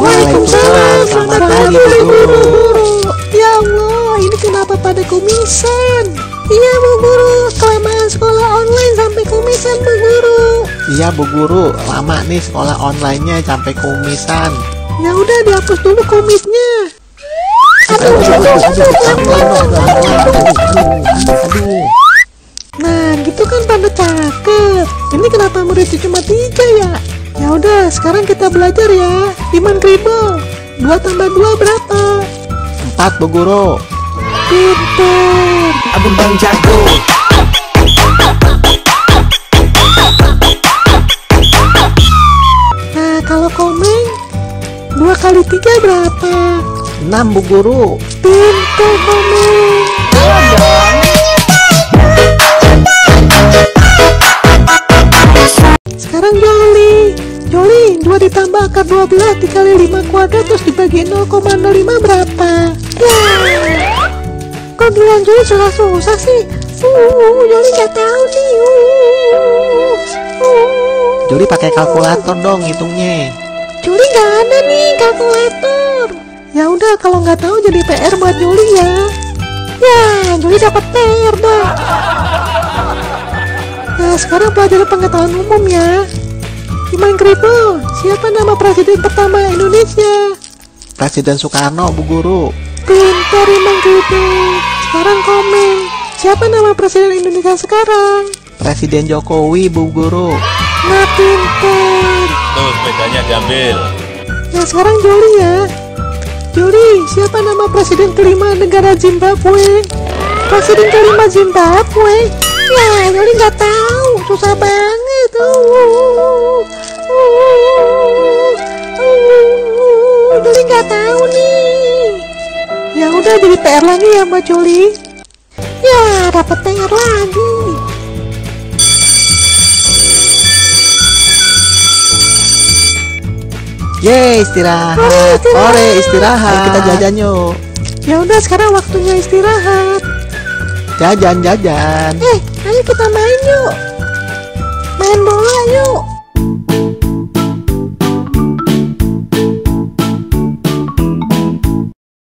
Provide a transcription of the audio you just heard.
Waalaikumsalam, selamat pagi Bu Guru. Ya Allah, ini kenapa pada kumisan? Iya Bu Guru, kelamaan sekolah online sampai kumisan Bu Guru. Iya Bu Guru, lama nih sekolah online-nya sampai kumisan. Ya udah dihapus dulu kumisnya. Aduh. Nah, gitu kan pada cakep. Ini kenapa muridnya cuma 3 ya? Ya udah, sekarang kita belajar ya. Iman Kribo, 2 tambah 2 berapa? 4 Bu Guru. Pinter. Abang Bang jago. Nah, kalau komeng 2 kali 3 berapa? 6 Bu Guru. Pinter komeng. Sekarang Joli. Joli, 2 ditambah akar 12 dikali 5 kuadrat terus dibagi 0,05 berapa? Ya. Kok duluan Joli susah sih? Joli nggak tahu nih. Juli pakai kalkulator dong hitungnya. Joli nggak ada nih kalkulator. Ya udah, kalau nggak tahu jadi PR buat Joli ya. Ya, Joli dapat PR dah. Nah, sekarang pelajaran pengetahuan umum ya. Iman Kribo, siapa nama presiden pertama Indonesia? Presiden Soekarno Bu Guru. Pintar Iman Kribo. Sekarang komeng, siapa nama presiden Indonesia sekarang? Presiden Jokowi Bu Guru. Nah, pintar. Tuh sepedanya diambil. Nah, sekarang Joli ya. Joli, siapa nama presiden kelima negara Zimbabwe? Presiden kelima Zimbabwe? Ya, Joli nggak tahu, susah banget. Joli nggak tahu nih. Ya udah, jadi PR lagi ya Mbak Joli. Ya, dapat PR lagi. Yeay, istirahat. Ore, istirahat. Ayo kita jajan yuk. Ya udah, sekarang waktunya istirahat. Jajan. Ayo kita main yuk. Main bola yuk.